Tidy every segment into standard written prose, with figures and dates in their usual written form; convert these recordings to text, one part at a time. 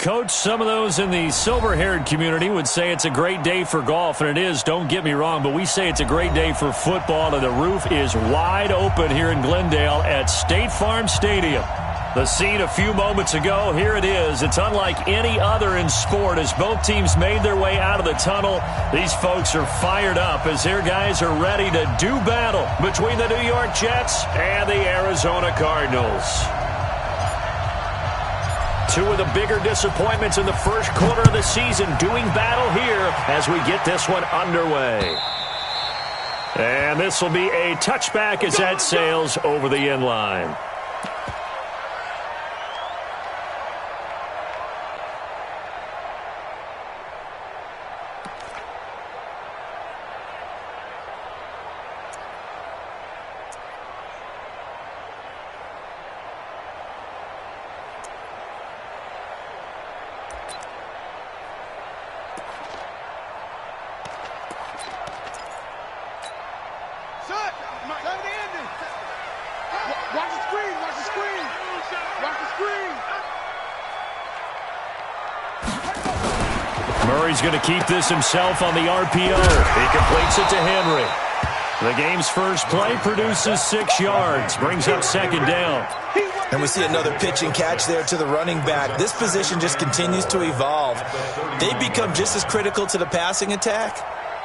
Coach, some of those in the silver-haired community would say it's a great day for golf, and it is, don't get me wrong, but we say it's a great day for football, and the roof is wide open here in Glendale at State Farm Stadium. The scene a few moments ago, here it is. It's unlike any other in sport as both teams made their way out of the tunnel. These folks are fired up as their guys are ready to do battle between the New York Jets and the Arizona Cardinals. Two of the bigger disappointments in the first quarter of the season doing battle here as we get this one underway. And this will be a touchback as that sails over the end line. Murray's going to keep this himself on the RPO. He completes it to Henry. The game's first play produces 6 yards, brings up second down. And we see another pitch and catch there to the running back. This position just continues to evolve. They become just as critical to the passing attack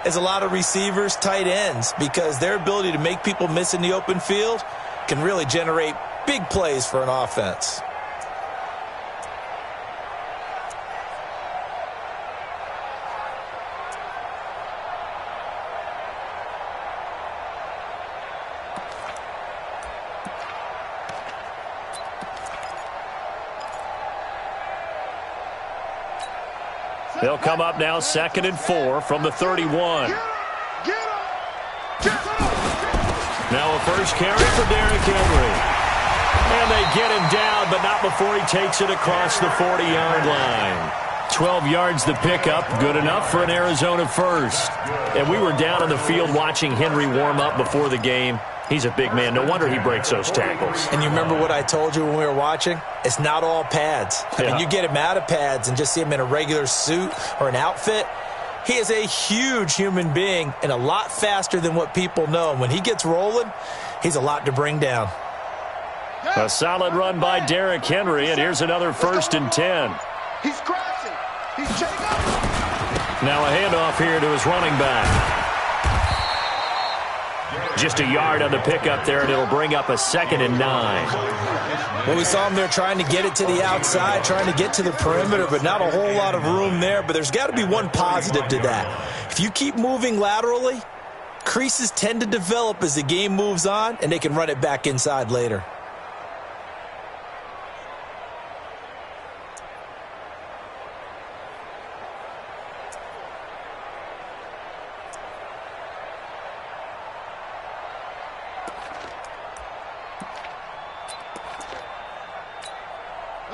as a lot of receivers, tight ends, because their ability to make people miss in the open field can really generate big plays for an offense. They'll come up now 2nd and 4 from the 31. Now a first carry for Derrick Henry. And they get him down, but not before he takes it across the 40-yard line. 12 yards the pickup, good enough for an Arizona first. And we were down on the field watching Henry warm up before the game. He's a big man. No wonder he breaks those tackles. And you remember what I told you when we were watching? It's not all pads. I mean, you get him out of pads and just see him in a regular suit or an outfit. He is a huge human being and a lot faster than what people know. And when he gets rolling, he's a lot to bring down. A solid run by Derrick Henry, and here's another 1st and 10. He's crashing. He's checking up. Now a handoff here to his running back. Just a yard on the pickup there, and it'll bring up a 2nd and 9. Well, we saw him there trying to get it to the outside, trying to get to the perimeter, but not a whole lot of room there. But there's got to be one positive to that. If you keep moving laterally, creases tend to develop as the game moves on, and they can run it back inside later.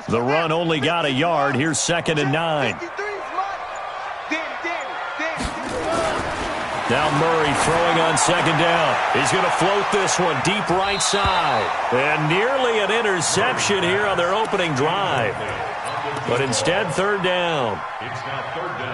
The run only got a yard. Here's 2nd and 9. Now Murray throwing on 2nd down. He's going to float this one deep right side. And nearly an interception here on their opening drive. But instead, 3rd down.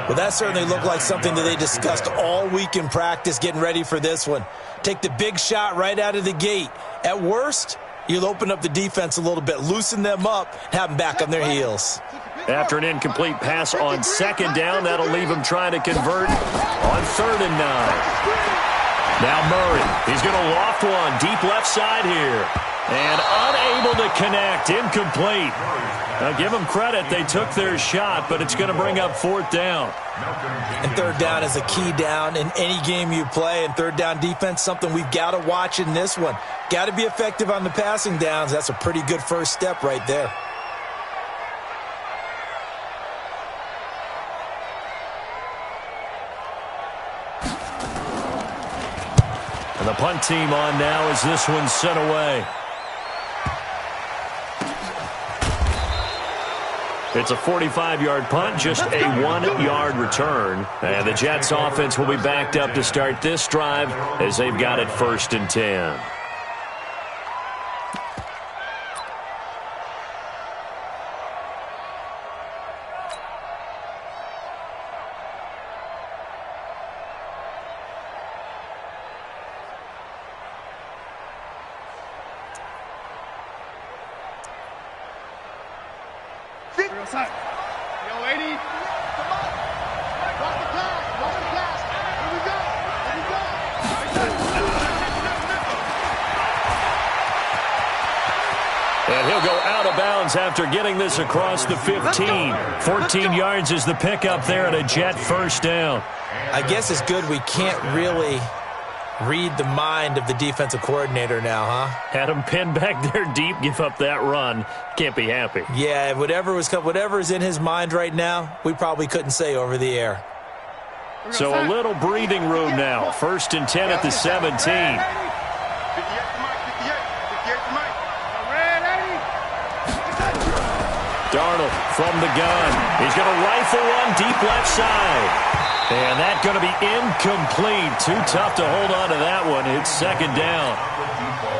Well, that certainly looked like something that they discussed all week in practice getting ready for this one. Take the big shot right out of the gate. At worst, you'll open up the defense a little bit, loosen them up, have them back on their heels. After an incomplete pass on 2nd down, that'll leave him trying to convert on 3rd and 9. Now Murray, he's going to loft one deep left side here. And unable to connect, incomplete. Now give them credit, they took their shot, but it's going to bring up 4th down. And 3rd down is a key down in any game you play. And 3rd down defense, something we've got to watch in this one. Got to be effective on the passing downs. That's a pretty good first step right there. And the punt team on now as this one's sent away. It's a 45-yard punt, just a 1-yard return. And the Jets offense will be backed up to start this drive as they've got it 1st and 10. Outside. Yo, lady. Come on. Watch the pass. Watch the pass. Here we go. And he'll go out of bounds after getting this across the 15. 14 yards is the pickup there at a Jet first down. I guess it's good we can't really read the mind of the defensive coordinator now, huh? Had him pinned back there deep, give up that run. Can't be happy. Yeah, whatever is in his mind right now, we probably couldn't say over the air. So a little breathing room now. 1st and 10 at the 17. Darnold from the gun. He's going to rifle one deep left side. And that's going to be incomplete. Too tough to hold on to that one. It's 2nd down.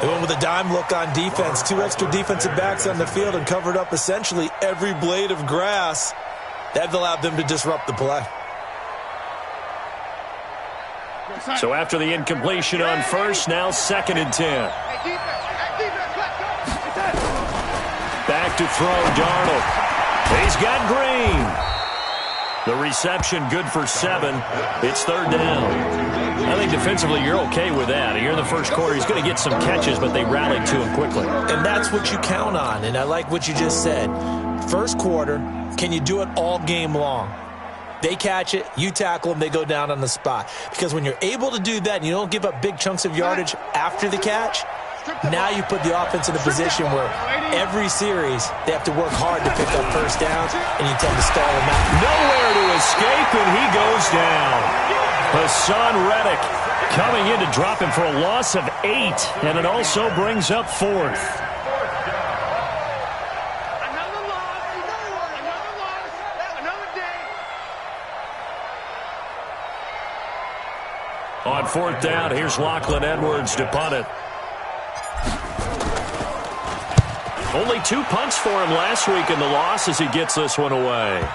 They went with a dime look on defense. 2 extra defensive backs on the field and covered up essentially every blade of grass. That allowed them to disrupt the play. So after the incompletion on first, now 2nd and 10. Back to throw, Darnold. He's got Green. The reception good for 7. It's 3rd down. I think defensively you're okay with that. Here in the first quarter, he's going to get some catches, but they rallied to him quickly. And that's what you count on, and I like what you just said. First quarter, can you do it all game long? They catch it, you tackle them, they go down on the spot. Because when you're able to do that and you don't give up big chunks of yardage after the catch, now you put the offense in a position where every series they have to work hard to pick up first downs, and you tend to stall them out. Nowhere to escape, and he goes down. Hassan Reddick coming in to drop him for a loss of 8, and it also brings up 4th. On 4th down, here's Lachlan Edwards to punt it. Only 2 punts for him last week in the loss as he gets this one away.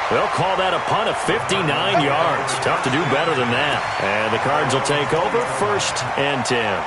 They'll call that a punt of 59 yards. Tough to do better than that. And the Cards will take over 1st and 10.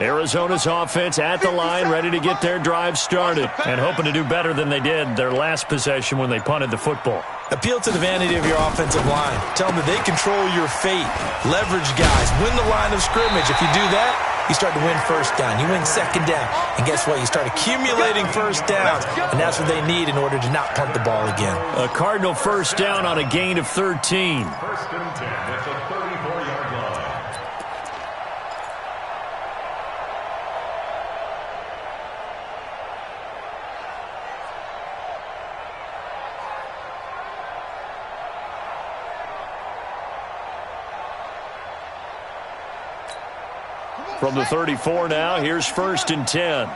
Arizona's offense at the line, ready to get their drive started and hoping to do better than they did their last possession when they punted the football. Appeal to the vanity of your offensive line. Tell them that they control your fate. Leverage guys. Win the line of scrimmage. If you do that, you start to win first down. You win 2nd down. And guess what? You start accumulating first downs, and that's what they need in order to not punt the ball again. A Cardinal first down on a gain of 13. 1st and 10 at the 34-yard line. From the 34 now, here's 1st and 10. Hey,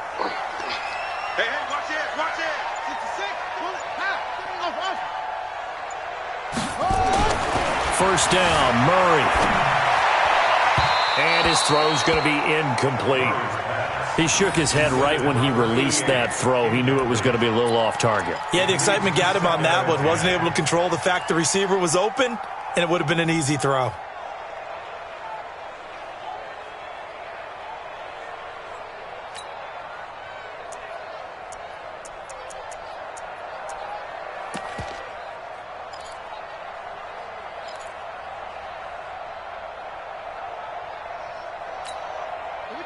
watch it, watch it. 66, pull it, off. First down, Murray. And his throw's going to be incomplete. He shook his head right when he released that throw. He knew it was going to be a little off target. Yeah, the excitement got him on that one. Wasn't able to control the fact the receiver was open, and it would have been an easy throw.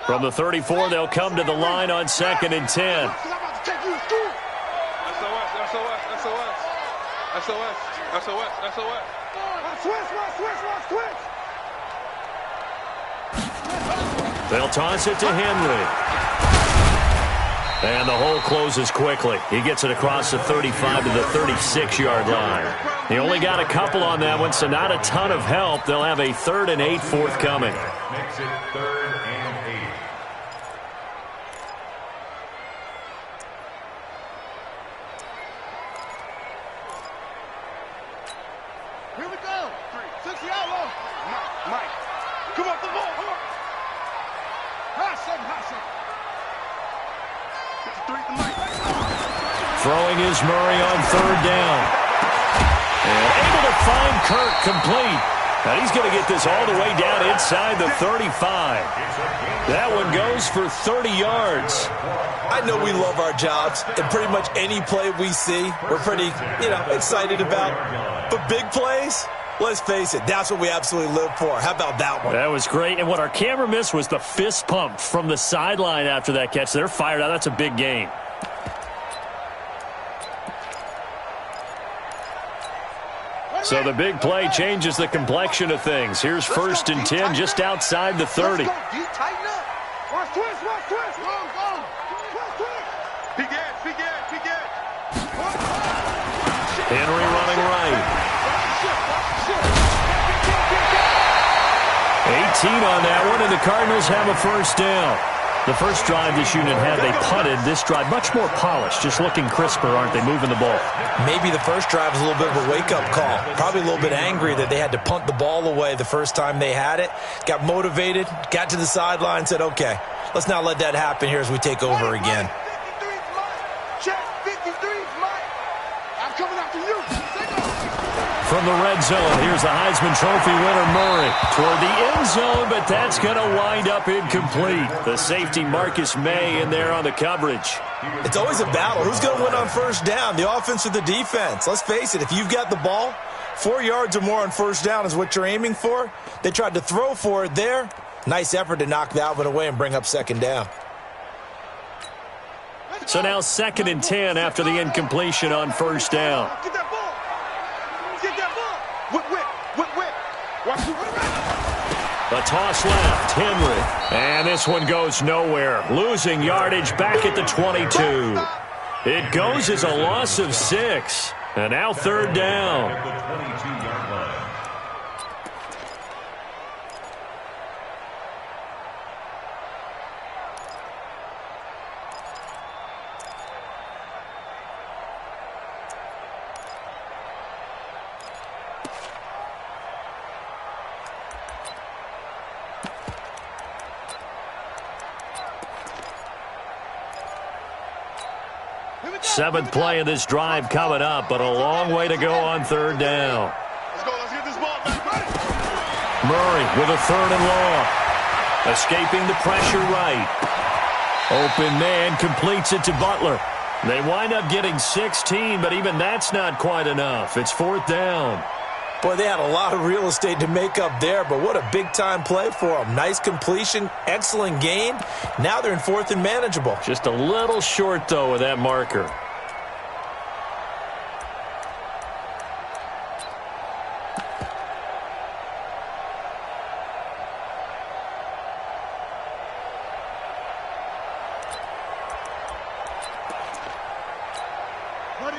From the 34, they'll come to the line on 2nd and 10. SOS, They'll toss it to Henry. And the hole closes quickly. He gets it across the 35 to the 36-yard line. He only got a couple on that one, so not a ton of help. They'll have a 3rd and 8 forthcoming. Makes it 3rd and 8. Throwing is Murray on third down. And able to find Kirk complete. Now he's going to get this all the way down inside the 35. That one goes for 30 yards. I know we love our jobs, and pretty much any play we see, we're pretty, excited about. But big plays, let's face it, that's what we absolutely live for. How about that one? That was great. And what our camera missed was the fist pump from the sideline after that catch. They're fired out. That's a big game. So the big play changes the complexion of things. Here's 1st and 10 just outside the 30. Henry running right. 18 on that one, and the Cardinals have a first down. The first drive this unit had, they punted. This drive, much more polished, just looking crisper, aren't they, moving the ball? Maybe the first drive was a little bit of a wake-up call. Probably a little bit angry that they had to punt the ball away the first time they had it. Got motivated, got to the sideline, said, okay, let's not let that happen here as we take over again. From the red zone, here's the Heisman Trophy winner, Murray, toward the end zone, but that's going to wind up incomplete. The safety, Marcus May, in there on the coverage. It's always a battle. Who's going to win on first down, the offense or the defense? Let's face it, if you've got the ball, 4 yards or more on first down is what you're aiming for. They tried to throw for it there. Nice effort to knock that one away and bring up second down. So now 2nd and 10 after the incompletion on first down. A toss left, Henry. And this one goes nowhere. Losing yardage back at the 22. It goes as a loss of 6. And now 3rd down. At the 22-yard line. Seventh play of this drive coming up, but a long way to go on 3rd down. Let's get this ball back. Murray with a 3rd and long. Escaping the pressure right. Open man completes it to Butler. They wind up getting 16, but even that's not quite enough. It's 4th down. Boy, they had a lot of real estate to make up there, but what a big-time play for them. Nice completion, excellent gain. Now they're in 4th and manageable. Just a little short, though, with that marker.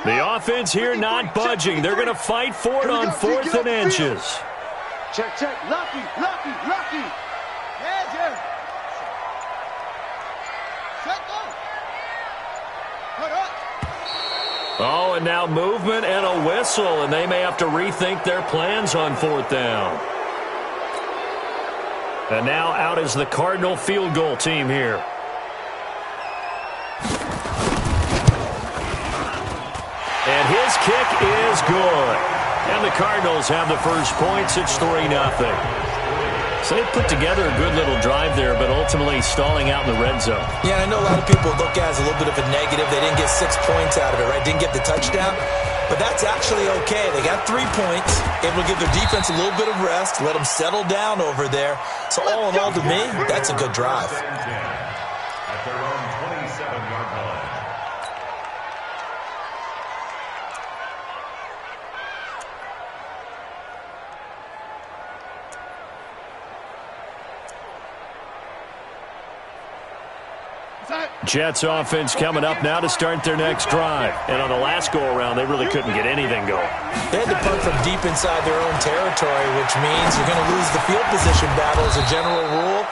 The offense here not budging. They're going to fight for it on 4th and inches. Check. Lucky. Yeah. Set go. Put up. Oh, and now movement and a whistle, and they may have to rethink their plans on 4th down. And now out is the Cardinal field goal team here. And his kick is good. And the Cardinals have the first points. It's 3-0. So they put together a good little drive there, but ultimately stalling out in the red zone. Yeah, I know a lot of people look at it as a little bit of a negative. They didn't get 6 points out of it, right? Didn't get the touchdown. But that's actually okay. They got 3 points, able to give their defense a little bit of rest, let them settle down over there. So all in all, to me, that's a good drive. At their own 27-yard line. Jets offense coming up now to start their next drive. And on the last go-around, they really couldn't get anything going. They had to punt from deep inside their own territory, which means you're going to lose the field position battle as a general rule.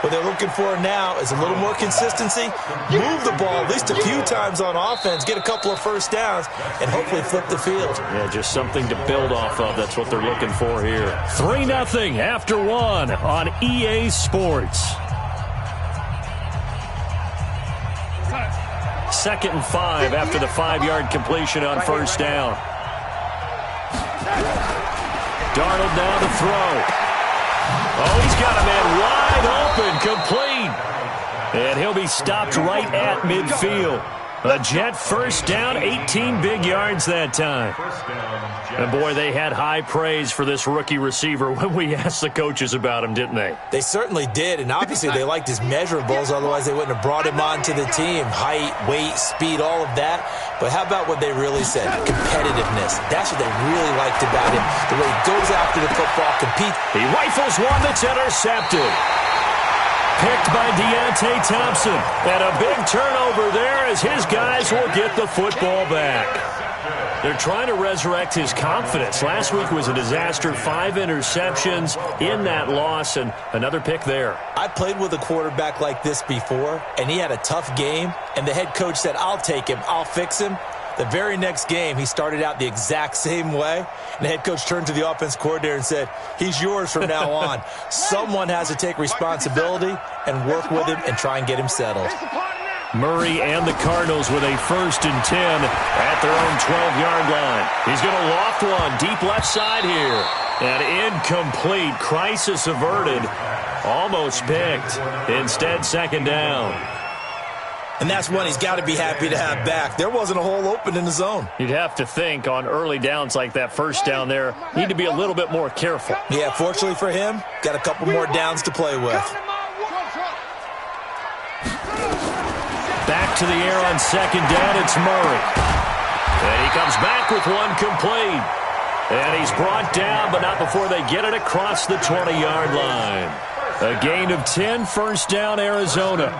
What they're looking for now is a little more consistency, move the ball at least a few times on offense, get a couple of first downs, and hopefully flip the field. Yeah, just something to build off of. That's what they're looking for here. 3-0 after 1 on EA Sports. 2nd and 5 after the 5-yard completion on first down. Darnold now to throw. Oh, he's got a man wide open, complete. And he'll be stopped right at midfield. A Jet first down, 18 big yards that time. And, boy, they had high praise for this rookie receiver when we asked the coaches about him, didn't they? They certainly did, and obviously they liked his measurables, otherwise they wouldn't have brought him onto the team. Height, weight, speed, all of that. But how about what they really said? Competitiveness. That's what they really liked about him. The way he goes after the football, competes. He rifles one that's intercepted. Picked by Deontay Thompson. And a big turnover there as his guys will get the football back. They're trying to resurrect his confidence. Last week was a disaster. 5 interceptions in that loss, and another pick there. I played with a quarterback like this before, and he had a tough game, and the head coach said, I'll take him, I'll fix him. The very next game, he started out the exact same way, and the head coach turned to the offense coordinator and said, he's yours from now on. Someone has to take responsibility and work with him and try and get him settled. Murray and the Cardinals with a 1st and 10 at their own 12-yard line. He's going to loft one deep left side here. And incomplete. Crisis averted. Almost picked. Instead, 2nd down. And that's one he's got to be happy to have back. There wasn't a hole open in the zone. You'd have to think on early downs like that first down there, need to be a little bit more careful. Yeah, fortunately for him, got a couple more downs to play with. Back to the air on 2nd down, it's Murray. And he comes back with one complete. And he's brought down, but not before they get it across the 20-yard line. A gain of 10, 1st down, Arizona.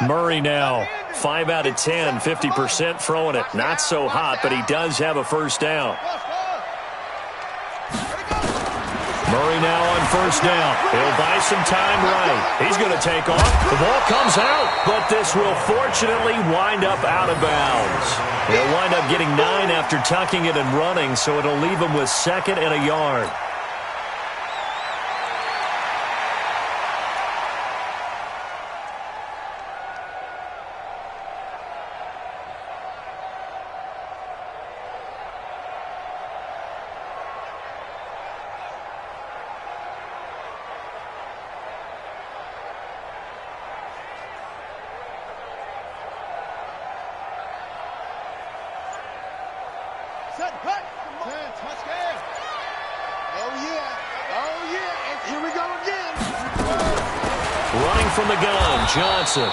Murray now, 5 out of 10, 50% throwing it. Not so hot, but he does have a 1st down. Murray now on 1st down. He'll buy some time right. He's going to take off. The ball comes out, but this will fortunately wind up out of bounds. He'll wind up getting 9 after tucking it and running, so it'll leave him with 2nd and a yard. Running from the gun, Johnson.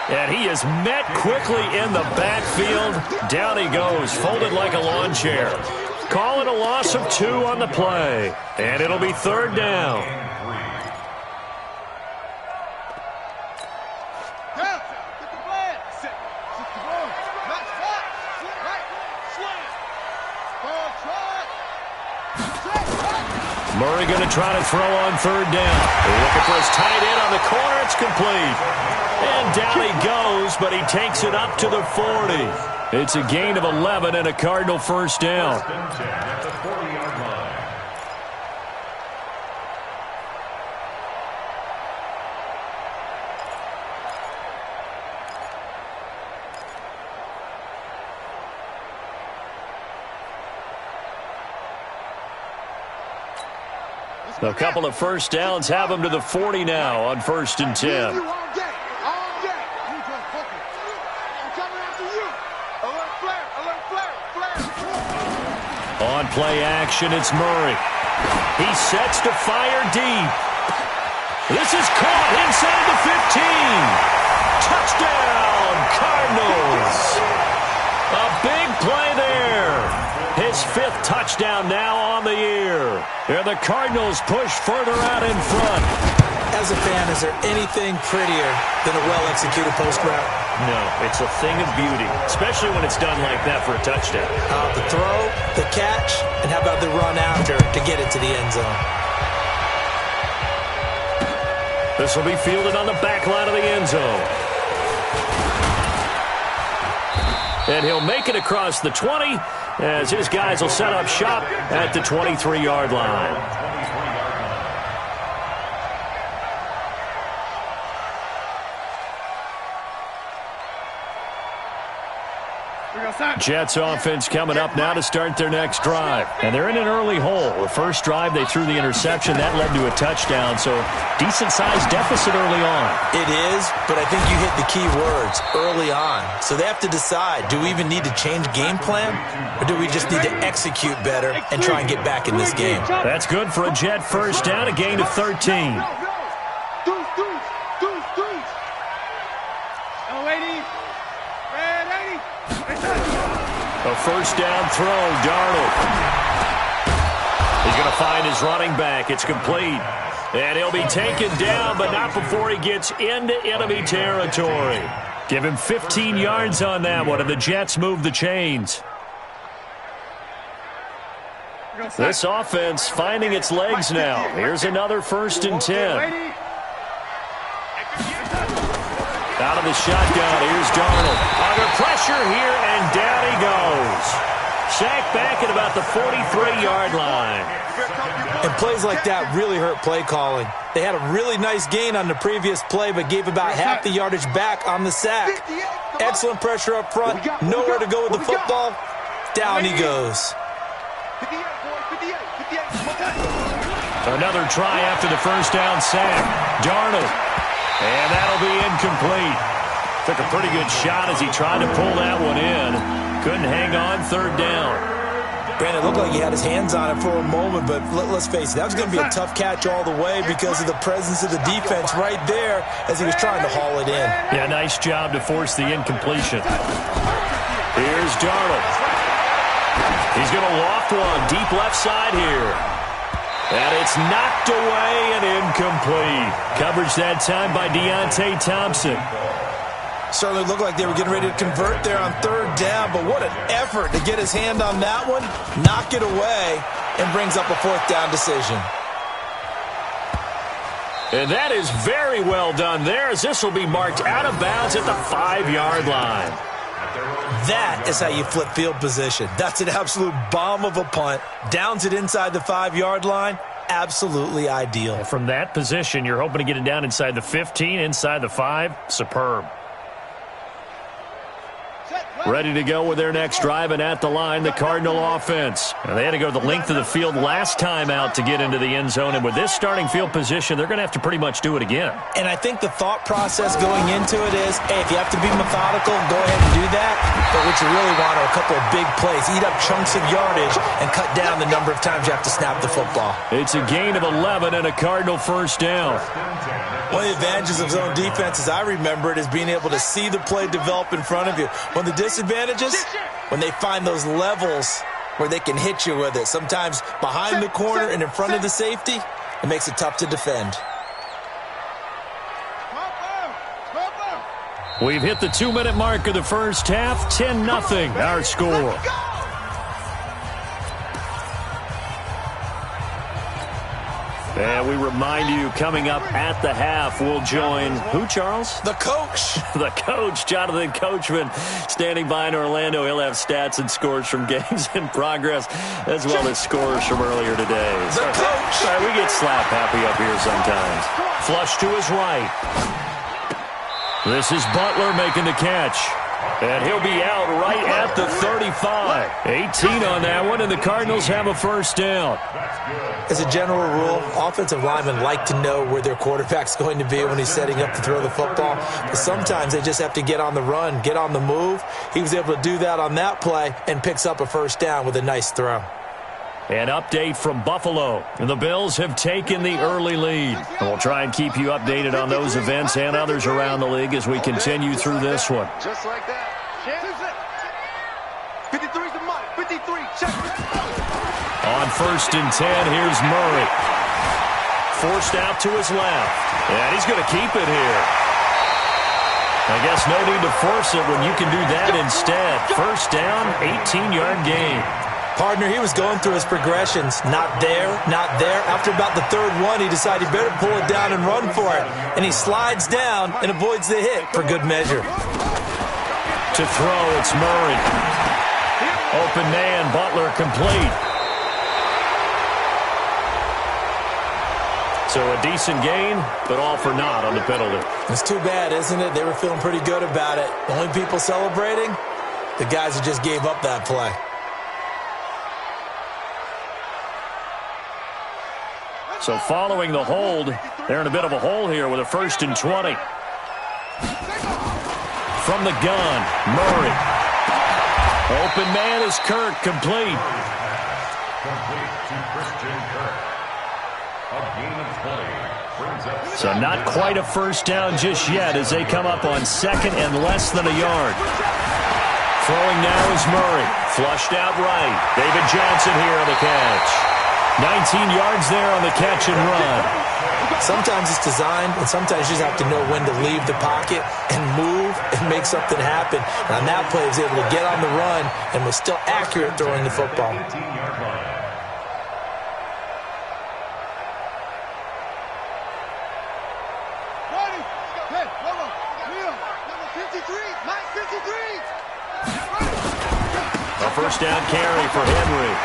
And he is met quickly in the backfield. Down he goes, folded like a lawn chair. Call it a loss of 2 on the play. And it'll be 3rd down. Murray going to try to throw on 3rd down. They're looking for his tight end on the corner. It's complete. And down he goes, but he takes it up to the 40. It's a gain of 11 and a Cardinal 1st down. A couple of 1st downs have him to the 40 now on 1st and 10. On play action, it's Murray. He sets to fire deep. This is caught inside the 15. Touchdown, Cardinals. A big play there. His 5th touchdown now on the year. And the Cardinals push further out in front. As a fan, is there anything prettier than a well-executed post route? No, it's a thing of beauty, especially when it's done like that for a touchdown. The throw, the catch, and how about the run after to get it to the end zone? This will be fielded on the back line of the end zone. And he'll make it across the 20 as his guys will set up shop at the 23-yard line. Jets offense coming up now to start their next drive. And they're in an early hole. The first drive, they threw the interception. That led to a touchdown, so decent-sized deficit early on. It is, but I think you hit the key words, early on. So they have to decide, do we even need to change game plan, or do we just need to execute better and try and get back in this game? That's good for a Jet first down, a gain of 13. A first down throw, Darnold. He's going to find his running back. It's complete. And he'll be taken down, but not before he gets into enemy territory. Give him 15 yards on that one, and the Jets move the chains. This offense finding its legs now. Here's another 1st and 10. Out of the shotgun, here's Darnold. Under pressure here, and down he goes. Sacked back at about the 43-yard line. And plays like that really hurt play calling. They had a really nice gain on the previous play, but gave about half the yardage back on the sack. Excellent pressure up front. Nowhere to go with the football. Down he goes. Another try after the first down sack. Darnold. And that'll be incomplete. Took a pretty good shot as he tried to pull that one in. Couldn't hang on 3rd down. Brandon, it looked like he had his hands on it for a moment, but let's face it, that was going to be a tough catch all the way because of the presence of the defense right there as he was trying to haul it in. Yeah, nice job to force the incompletion. Here's Darnold. He's going to loft one deep left side here. And it's knocked away and incomplete. Coverage that time by Deontay Thompson. Certainly looked like they were getting ready to convert there on 3rd down, but what an effort to get his hand on that one, knock it away, and brings up a 4th down decision. And that is very well done there, as this will be marked out of bounds at the 5-yard line. That is how you flip field position. That's an absolute bomb of a punt. Downs it inside the 5-yard line. Absolutely ideal. And from that position, you're hoping to get it down inside the 15, inside the 5. Superb. Ready to go with their next drive, and at the line, the Cardinal offense. And they had to go the length of the field last time out to get into the end zone, and with this starting field position, they're going to have to pretty much do it again. And I think the thought process going into it is, hey, if you have to be methodical, go ahead and do that. But what you really want are a couple of big plays. Eat up chunks of yardage and cut down the number of times you have to snap the football. It's a gain of 11 and a Cardinal first down. One of the advantages of zone defense, as I remember it, is being able to see the play develop in front of you. One of the disadvantages, when they find those levels where they can hit you with it. Sometimes behind the corner and in front of the safety, it makes it tough to defend. We've hit the 2-minute mark of the first half. 10-0, our score. And we remind you, coming up at the half, we'll join who, Charles? The coach. The coach, Jonathan Coachman, standing by in Orlando. He'll have stats and scores from games in progress, as well as scores from earlier today. The coach. Sorry, we get slap happy up here sometimes. Flush to his right. This is Butler making the catch. And he'll be out right at the 35. 18 on that one, and the Cardinals have a first down. As a general rule, offensive linemen like to know where their quarterback's going to be when he's setting up to throw the football. But sometimes they just have to get on the run, get on the move. He was able to do that on that play and picks up a first down with a nice throw. An update from Buffalo. The Bills have taken the early lead. And we'll try and keep you updated on those events and others around the league as we continue through this one. Just like that. 53's the mark. 53. Check. On 1st and 10, here's Murray. Forced out to his left. And he's going to keep it here. I guess no need to force it when you can do that instead. First down, 18-yard gain. Partner, he was going through his progressions. Not there, not there. After about the 3rd one, he decided he better pull it down and run for it. And he slides down and avoids the hit for good measure. To throw, it's Murray. Open man, Butler complete. So a decent gain, but all for naught on the penalty. It's too bad, isn't it? They were feeling pretty good about it. The only people celebrating, the guys who just gave up that play. So following the hold, they're in a bit of a hole here with a 1st and 20. From the gun, Murray. Open man is Kirk, complete. Complete to Christian Kirk. A gain of 20 brings up. So not quite a first down just yet as they come up on 2nd and less than a yard. Throwing now is Murray. Flushed out right. David Johnson here on the catch. 19 yards there on the catch and run. Sometimes it's designed, and sometimes you just have to know when to leave the pocket and move and make something happen. And on that play, he was able to get on the run and was still accurate throwing the football. 18-yard line. A first down carry for Henry.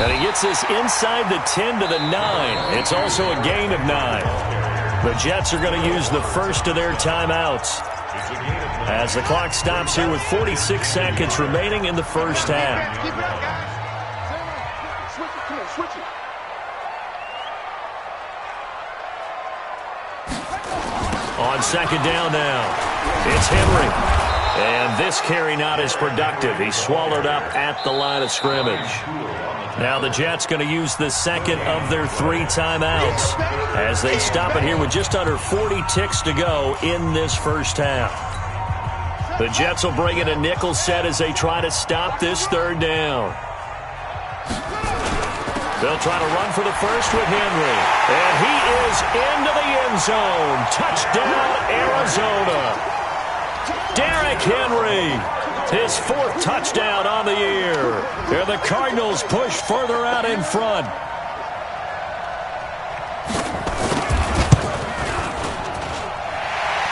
And he gets this inside the 10 to the 9. It's also a gain of 9. The Jets are going to use the first of their timeouts as the clock stops here with 46 seconds remaining in the first half. Keep it up, guys. Switch it. Come on, switch it. On 2nd down now, it's Henry. And this carry not as productive. He's swallowed up at the line of scrimmage. Now the Jets going to use the second of their 3 timeouts as they stop it here with just under 40 ticks to go in this first half. The Jets will bring in a nickel set as they try to stop this 3rd down. They'll try to run for the first with Henry. And he is into the end zone. Touchdown, Arizona. Derrick Henry, his 4th touchdown on the year. And the Cardinals push further out in front.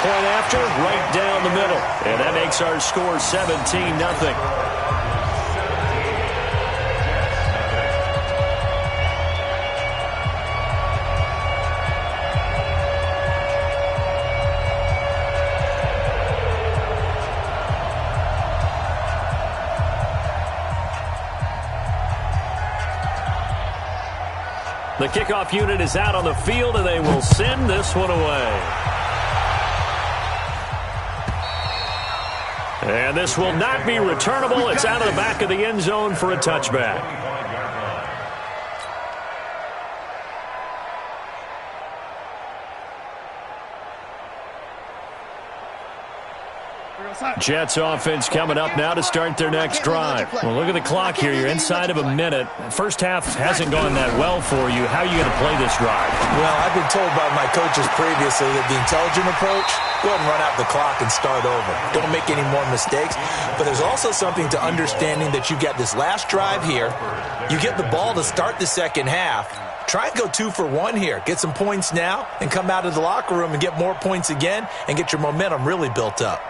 Point after, right down the middle. And that makes our score 17-0. The kickoff unit is out on the field, and they will send this one away. And this will not be returnable. It's out of the back of the end zone for a touchback. Jets offense coming up now to start their next drive. Well, look at the clock here. You're inside of a minute. First half hasn't gone that well for you. How are you going to play this drive? Well, I've been told by my coaches previously that the intelligent approach, go ahead and run out the clock and start over. Don't make any more mistakes. But there's also something to understanding that you get this last drive here. You get the ball to start the second half. Try and go 2 for 1 here. Get some points now and come out of the locker room and get more points again and get your momentum really built up.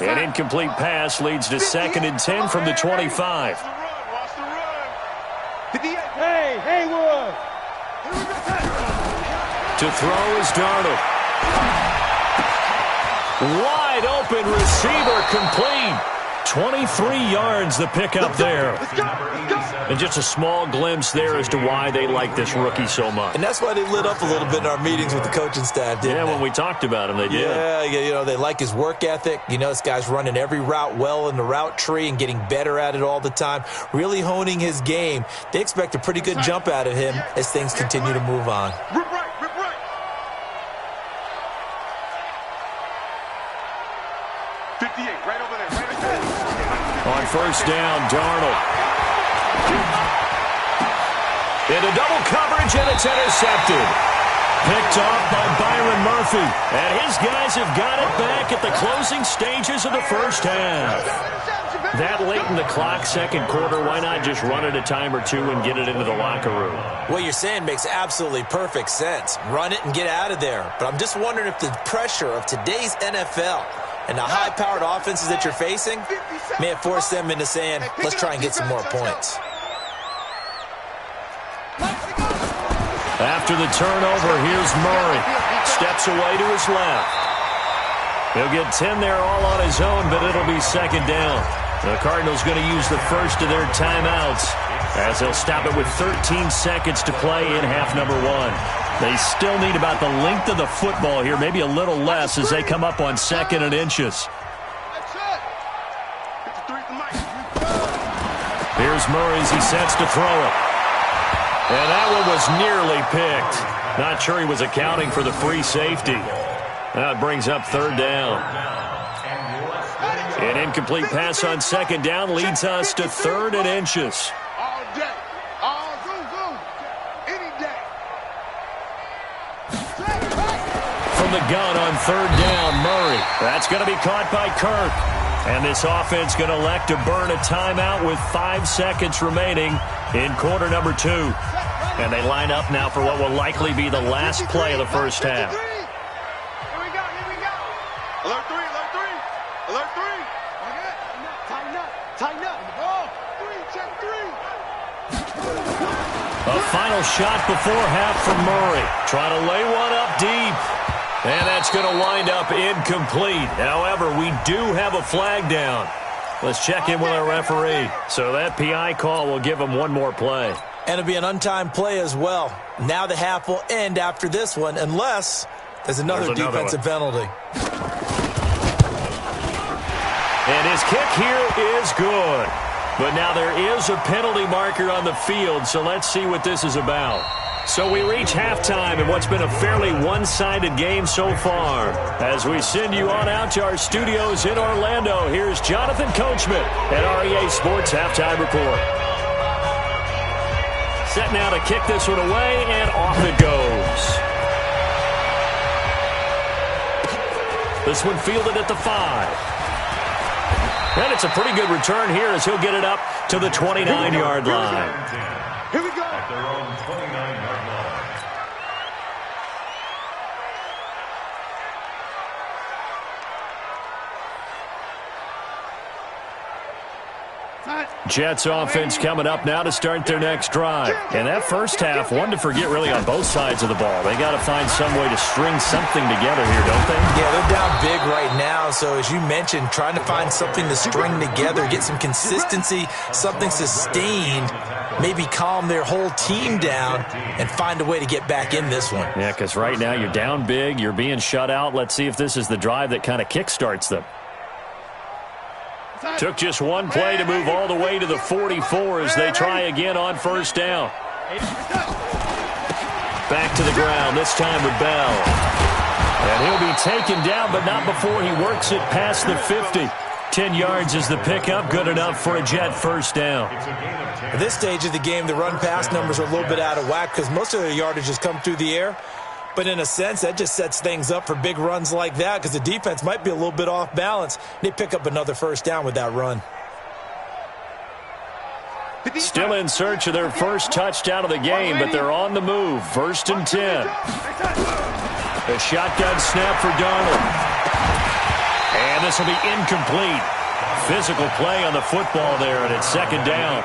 An incomplete pass leads to 2nd and 10 from the 25. Hey, Haywood! To throw is Darnold. Wide open receiver complete. 23 yards the pickup there. And just a small glimpse there as to why they like this rookie so much. And that's why they lit up a little bit in our meetings with the coaching staff, didn't they? When we talked about him, they did. Yeah, you know, they like his work ethic. You know, this guy's running every route well in the route tree and getting better at it all the time, really honing his game. They expect a pretty good jump out of him as things continue to move on. Rip right, rip right. 58, right over there, right there. On first down, Darnold. Into double coverage, and it's intercepted. Picked off by Byron Murphy. And his guys have got it back at the closing stages of the first half. That late in the clock, second quarter, why not just run it a time or two and get it into the locker room? What you're saying makes absolutely perfect sense. Run it and get out of there. But I'm just wondering if the pressure of today's NFL and the high-powered offenses that you're facing may have forced them into saying, let's try and get some more points. After the turnover, here's Murray. Steps away to his left. He'll get 10 there all on his own, but it'll be second down. The Cardinals going to use the first of their timeouts as they'll stop it with 13 seconds to play in half number one. They still need about the length of the football here, maybe a little less as they come up on second and inches. Here's Murray as he sets to throw it. And that one was nearly picked. Not sure he was accounting for the free safety. That brings up third down. An incomplete pass on second down leads us to third and inches. All day. All go. Any day. From the gun on third down, Murray. That's going to be caught by Kirk. And this offense going to elect to burn a timeout with 5 seconds remaining in quarter number 2. And they line up now for what will likely be the last play of the first half. Here we go. Alert 3. Alert 3. Tighten up. Oh, 3, check 3. A final shot before half from Murray. Trying to lay one up deep. And that's going to wind up incomplete. However, we do have a flag down. Let's check in with our referee. So that PI call will give him one more play. And it'll be an untimed play as well. Now the half will end after this one, unless there's another defensive penalty. And his kick here is good. But now there is a penalty marker on the field, so let's see what this is about. So we reach halftime in what's been a fairly one-sided game so far. As we send you on out to our studios in Orlando, here's Jonathan Coachman at REA Sports Halftime Report. Set now to kick this one away, and off it goes. This one fielded at the 5. And it's a pretty good return here as he'll get it up to the 29-yard line. Here we go. At their own 29-yard line. Jets offense coming up now to start their next drive. And that first half, one to forget really on both sides of the ball. They got to find some way to string something together here, don't they? Yeah, they're down big right now. So as you mentioned, trying to find something to string together, get some consistency, something sustained, maybe calm their whole team down and find a way to get back in this one. Yeah, because right now you're down big, you're being shut out. Let's see if this is the drive that kind of kickstarts them. Took just one play to move all the way to the 44 as they try again on first down. Back to the ground, this time with Bell. And he'll be taken down, but not before he works it past the 50. 10 yards is the pickup, good enough for a Jet first down. At this stage of the game, the run-pass numbers are a little bit out of whack because most of their yardage has come through the air. But in a sense, that just sets things up for big runs like that because the defense might be a little bit off balance. They pick up another first down with that run. Still in search of their first touchdown of the game, but they're on the move. First and 10. A shotgun snap for Darnold. And this will be incomplete. Physical play on the football there, and it's second down.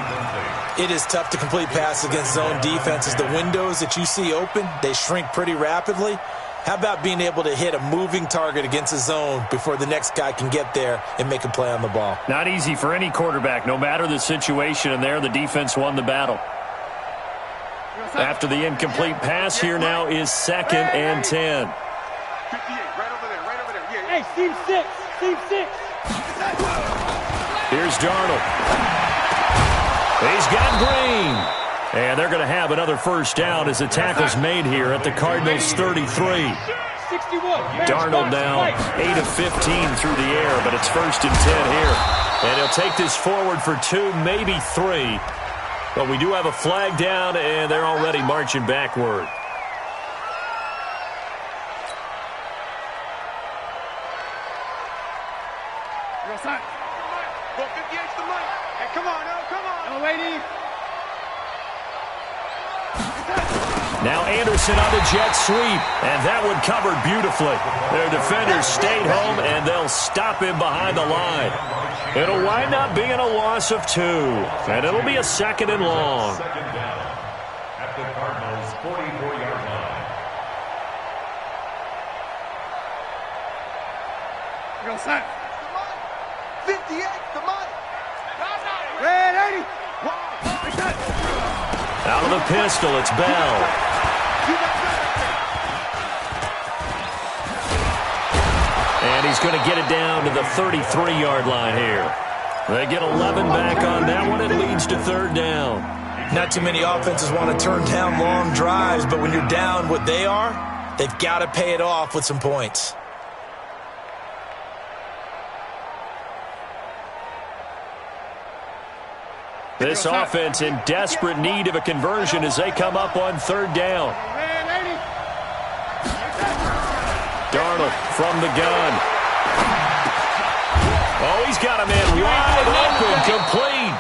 It is tough to complete passes against zone defenses. The windows that you see open, they shrink pretty rapidly. How about being able to hit a moving target against a zone before the next guy can get there and make a play on the ball? Not easy for any quarterback, no matter the situation, and there the defense won the battle. After the incomplete pass, here now is second and 10. 58, right over there. Yeah. Hey, Steve 6. Here's Darnold. He's got Green. And they're going to have another first down as the tackle's made here at the Cardinals' 33. 61. Darnold now 8 of 15 through the air, but it's first and 10 here. And he'll take this forward for 2, maybe 3. But we do have a flag down, and they're already marching backward. Go 58 to the Now Anderson on the jet sweep, and that one covered beautifully. Their defenders stayed home, and they'll stop him behind the line. It'll wind up being a loss of 2, and it'll be a 2nd and long. Second down at the Cardinals' 44-yard line. Go set. 58, the money. Red 80. Out of the pistol, it's Bell. And he's going to get it down to the 33-yard line here. They get 11 back on that one. It leads to 3rd down. Not too many offenses want to turn down long drives, but when you're down what they are, they've got to pay it off with some points. This offense in desperate need of a conversion as they come up on 3rd down. Darnold from the gun. Oh, he's got a man wide open, complete.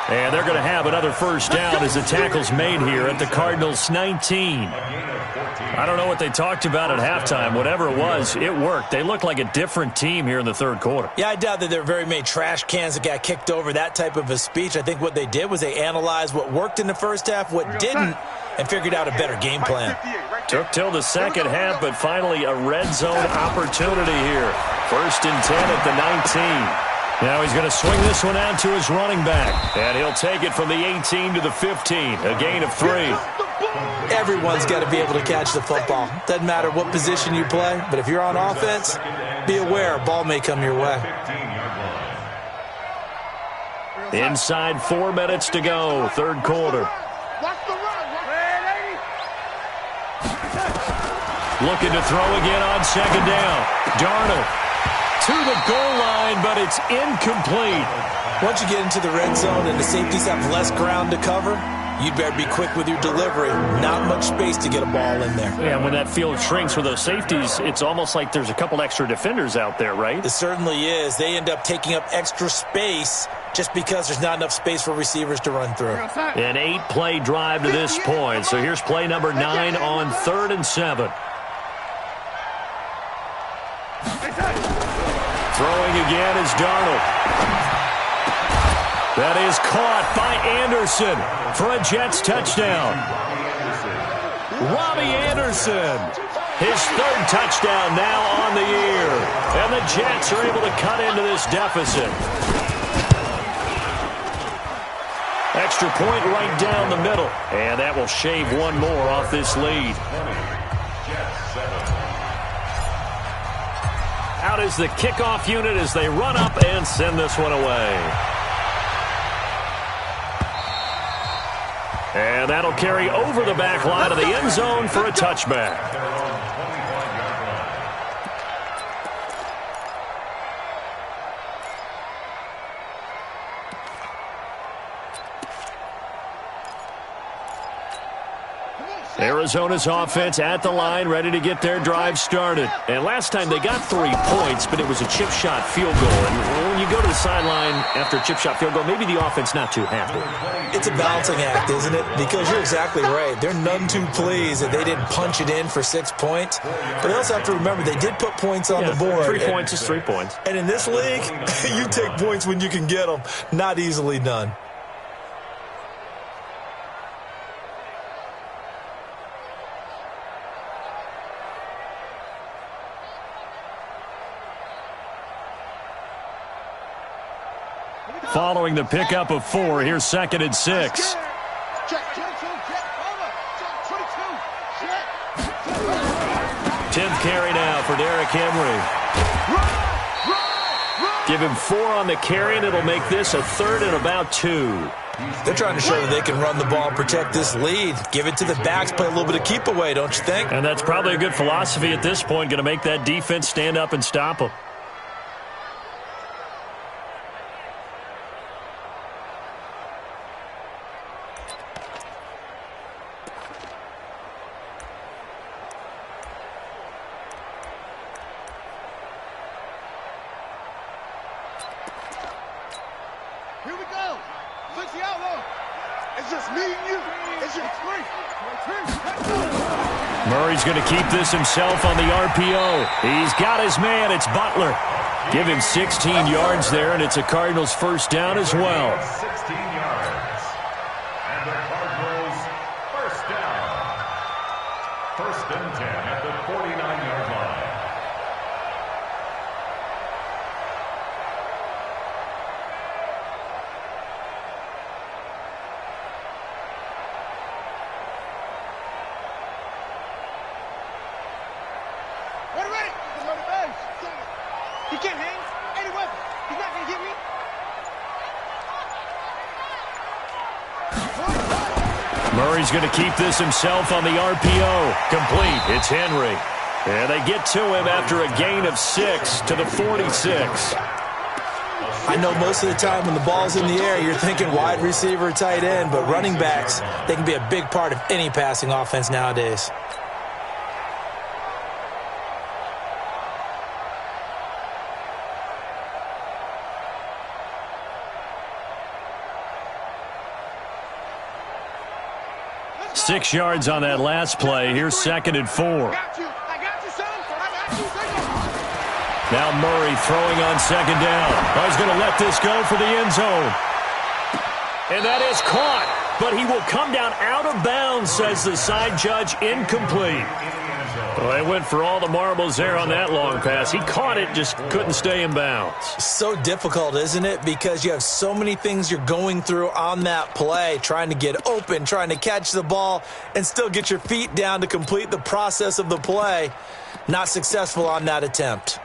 And they're going to have another 1st down as the tackle's made here at the Cardinals' 19. I don't know what they talked about at halftime. Whatever it was, it worked. They looked like a different team here in the 3rd quarter. Yeah, I doubt that there were very many trash cans that got kicked over, that type of a speech. I think what they did was they analyzed what worked in the first half, what didn't, and figured out a better game plan. Took till the 2nd half, but finally a red zone opportunity here. 1st and 10 at the 19. Now he's going to swing this one out to his running back, and he'll take it from the 18 to the 15, a gain of 3. Everyone's got to be able to catch the football. Doesn't matter what position you play, but if you're on offense, be aware a ball may come your way. Inside 4 minutes to go, 3rd quarter. Looking to throw again on 2nd down. Darnold to the goal line, but it's incomplete. Once you get into the red zone and the safeties have less ground to cover, you'd better be quick with your delivery. Not much space to get a ball in there. Yeah, when that field shrinks with those safeties, it's almost like there's a couple extra defenders out there, right? It certainly is. They end up taking up extra space just because there's not enough space for receivers to run through. An 8-play drive to this point. So here's play number 9 on 3rd and 7. Throwing again is Darnold. That is caught by Anderson for a Jets touchdown. Robbie Anderson, his 3rd touchdown now on the year. And the Jets are able to cut into this deficit. Extra point right down the middle. And that will shave one more off this lead. Out is the kickoff unit as they run up and send this one away. And that'll carry over the back line of the end zone for a touchback. Arizona's offense at the line, ready to get their drive started. And last time they got 3 points, but it was a chip shot field goal. And when you go to the sideline after a chip shot field goal, maybe the offense not too happy. It's a balancing act, isn't it? Because you're exactly right. They're none too pleased that they didn't punch it in for 6 points. But they also have to remember they did put points on the board. 3 points is 3 points. And in this league, you take points when you can get them. Not easily done. Following the pickup of 4, here's 2nd and 6. 10th carry now for Derrick Henry. Give him 4 on the carry, and it'll make this a 3rd and about 2. They're trying to show that they can run the ball and protect this lead. Give it to the backs, play a little bit of keep away, don't you think? And that's probably a good philosophy at this point, going to make that defense stand up and stop them. Here we go. Switch the outlaw. It's just me and you. It's your 3. Murray's going to keep this himself on the RPO. He's got his man. It's Butler. Give him 16 yards there, and it's a Cardinals first down as well. 16 yards. And the Cardinals first down. First and 10 at the 49-yard line. He can't hang. Any weapon. He's not going to get me. Murray's going to keep this himself on the RPO. Complete. It's Henry. And they get to him after a gain of 6 to the 46. I know most of the time when the ball's in the air, you're thinking wide receiver, tight end, but running backs, they can be a big part of any passing offense nowadays. Six yards on that last play. Here's second and 4. I got you, son. I got you. Now Murray throwing on second down. He's going to let this go for the end zone. And that is caught. But he will come down out of bounds, says the side judge. Incomplete. Well, they went for all the marbles there on that long pass. He caught it, just couldn't stay in bounds. So difficult, isn't it? Because you have so many things you're going through on that play, trying to get open, trying to catch the ball, and still get your feet down to complete the process of the play. Not successful on that attempt.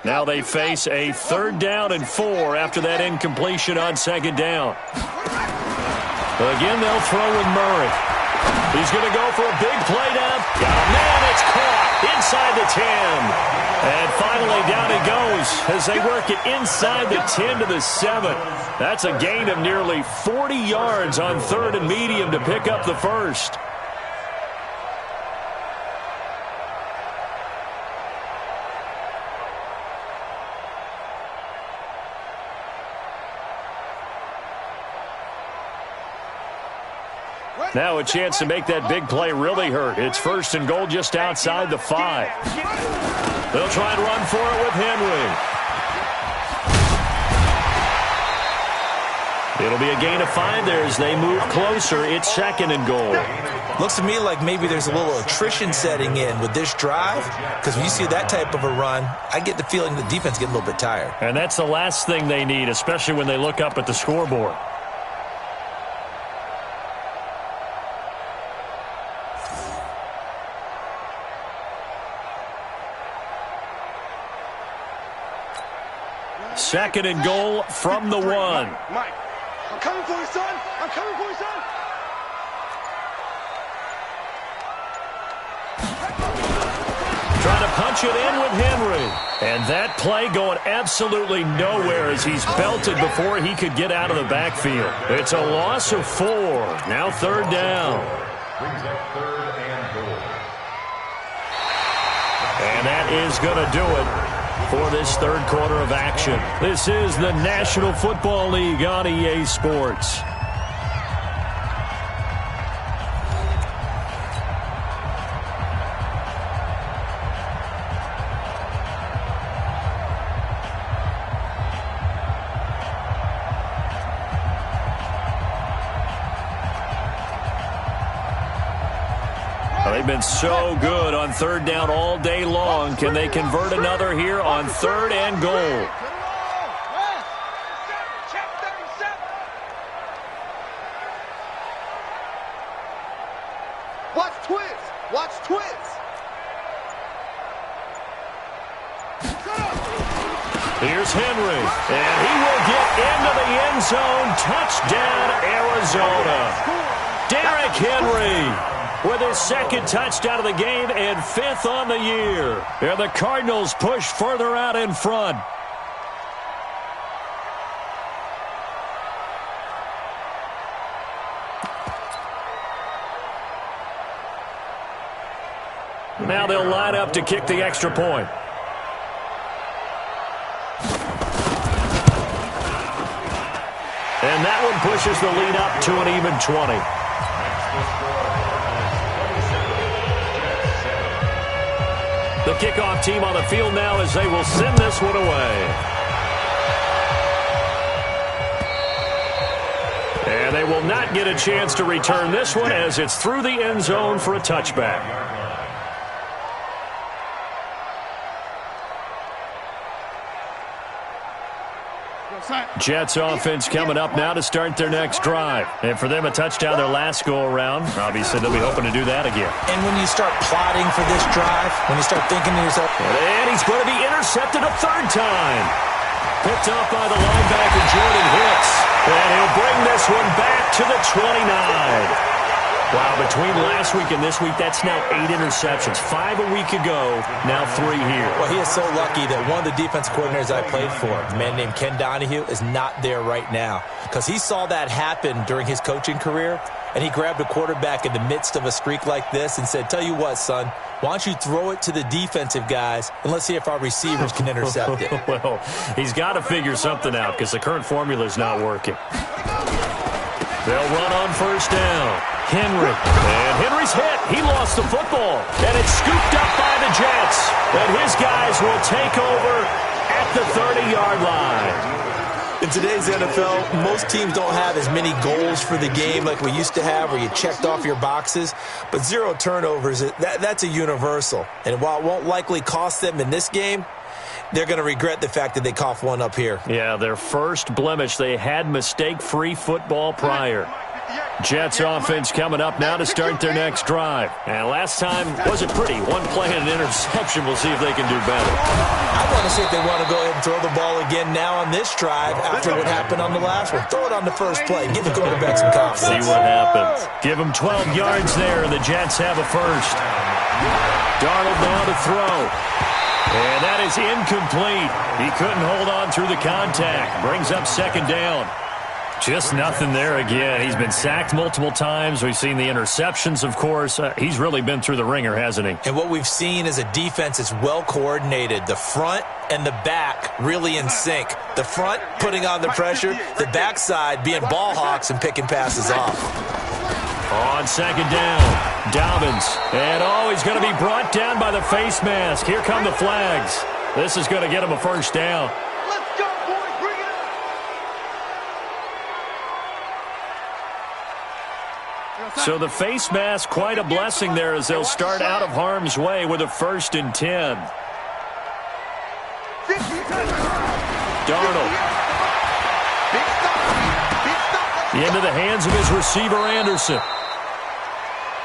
Now they face a 3rd down and 4 after that incompletion on second down. Again, they'll throw with Murray. He's going to go for a big play down. Oh, man, it's caught inside the 10. And finally, down it goes as they work it inside the 10 to the 7. That's a gain of nearly 40 yards on 3rd and medium to pick up the first. Now a chance to make that big play really hurt. It's 1st and goal just outside the 5. They'll try and run for it with Henry. It'll be a gain of 5 there as they move closer. It's 2nd and goal. Looks to me like maybe there's a little attrition setting in with this drive, because when you see that type of a run, I get the feeling the defense gets a little bit tired. And that's the last thing they need, especially when they look up at the scoreboard. Second and goal from the 1. Mike, I'm coming for you, son. I'm coming for you, son. Trying to punch it in with Henry. And that play going absolutely nowhere as he's belted before he could get out of the backfield. It's a loss of 4. Now 3rd down. Brings up 3rd and goal. And that is going to do it for this 3rd quarter of action. This is the National Football League on EA Sports. They've been so good on 3rd down all day long. Can they convert another here on 3rd and goal? Watch twins. Watch twins. Here's Henry, and he will get into the end zone. Touchdown, Arizona. Derrick Henry with his 2nd touchdown of the game and 5th on the year. And the Cardinals push further out in front. Now they'll line up to kick the extra point. And that one pushes the lead up to an even 20. The kickoff team on the field now as they will send this one away. And they will not get a chance to return this one as it's through the end zone for a touchback. Jets offense coming up now to start their next drive. And for them, a touchdown their last go-around. Obviously, they'll be hoping to do that again. And when you start plotting for this drive, when you start thinking to yourself... And he's going to be intercepted a third time. Picked up by the linebacker, Jordan Hicks. And he'll bring this one back to the 29. Wow, between last week and this week, that's now 8 interceptions. 5 a week ago, now 3 here. Well, he is so lucky that one of the defense coordinators I played for, a man named Ken Donahue, is not there right now. Because he saw that happen during his coaching career, and he grabbed a quarterback in the midst of a streak like this and said, tell you what, son, why don't you throw it to the defensive guys, and let's see if our receivers can intercept it. Well, he's got to figure something out because the current formula is not working. They'll run on first down. Henry. And Henry's hit. He lost the football. And it's scooped up by the Jets. And his guys will take over at the 30-yard line. In today's NFL, most teams don't have as many goals for the game like we used to have where you checked off your boxes. But 0 turnovers, that's a universal. And while it won't likely cost them in this game, they're going to regret the fact that they coughed one up here. Yeah, their first blemish. They had mistake-free football prior. Jets offense coming up now to start their next drive. And last time wasn't pretty. One play and an interception. We'll see if they can do better. I want to see if they want to go ahead and throw the ball again now on this drive after what happened on the last one. Throw it on the first play. Give the quarterback some confidence. See what happens. Give them 12 yards there, and the Jets have a first. Darnold now to throw. And that is incomplete. He couldn't hold on through the contact. Brings up second down. Just nothing there again. He's been sacked multiple times. We've seen the interceptions, of course. He's really been through the ringer, hasn't he? And what we've seen is a defense that's well coordinated. The front and the back really in sync. The front putting on the pressure. The backside being ball hawks and picking passes off. On second down, Dobbins. And he's going to be brought down by the face mask. Here come the flags. This is going to get him a first down. Let's go, boys. Bring it up. So the face mask, quite a blessing there as they'll start out of harm's way with a 1st and 10. Darnold. Into the hands of his receiver, Anderson.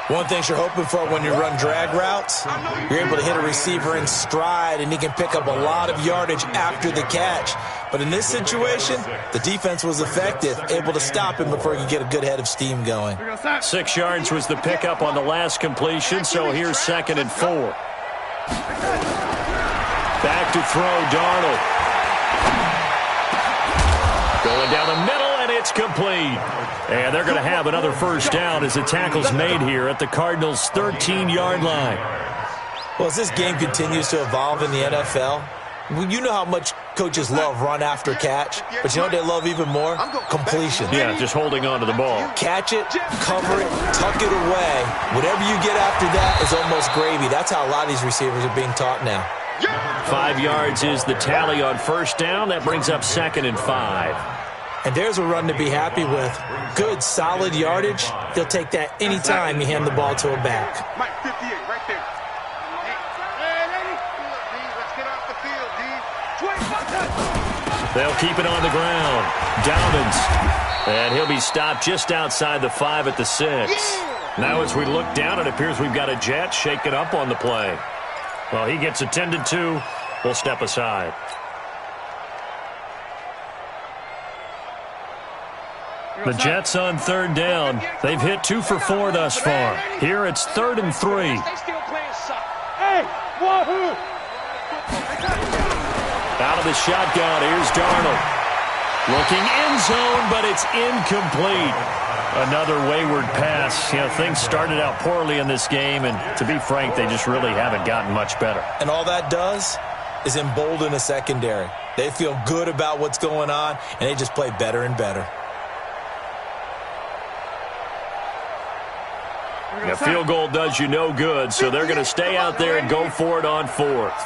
One thing you're hoping for when you run drag routes, you're able to hit a receiver in stride, and he can pick up a lot of yardage after the catch. But in this situation, the defense was effective, able to stop him before he could get a good head of steam going. 6 yards was the pickup on the last completion, so here's 2nd and 4. Back to throw, Darnold. Going down the middle, and it's complete. And they're going to have another first down as the tackle's made here at the Cardinals' 13-yard line. Well, as this game continues to evolve in the NFL, you know how much coaches love run after catch, but you know what they love even more? Completion. Yeah, just holding on to the ball. Catch it, cover it, tuck it away. Whatever you get after that is almost gravy. That's how a lot of these receivers are being taught now. 5 yards is the tally on first down. That brings up 2nd and 5. And there's a run to be happy with. Good, solid yardage. He'll take that anytime you hand the ball to a back. Mike, 58, right there. Hey, lady. Let's get off the field, D. They'll keep it on the ground. Dobbins. And he'll be stopped just outside the 5 at the 6. Now as we look down, it appears we've got a Jet shaking up on the play. Well, he gets attended to. We'll step aside. The Jets on 3rd down. They've hit 2 for 4 thus far. Here it's 3rd and 3. Hey, wahoo! Out of the shotgun, here's Darnold. Looking end zone, but it's incomplete. Another wayward pass. You know, things started out poorly in this game, and to be frank, they just really haven't gotten much better. And all that does is embolden a secondary. They feel good about what's going on, and they just play better and better. A field goal does you no good, so they're going to stay out there and go for it on fourth.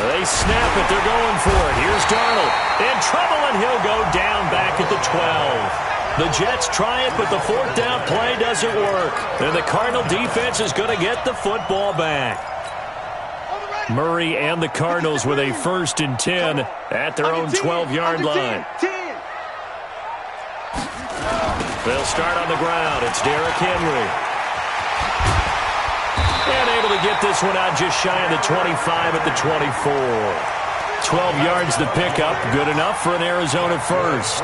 They snap it. They're going for it. Here's Darnold. In trouble, and he'll go down back at the 12. The Jets try it, but the fourth down play doesn't work. And the Cardinal defense is going to get the football back. Murray and the Cardinals with a 1st and 10 at their own 12-yard line. They'll start on the ground. It's Derrick Henry. And able to get this one out just shy of the 25 at the 24. 12 yards to pick up. Good enough for an Arizona first.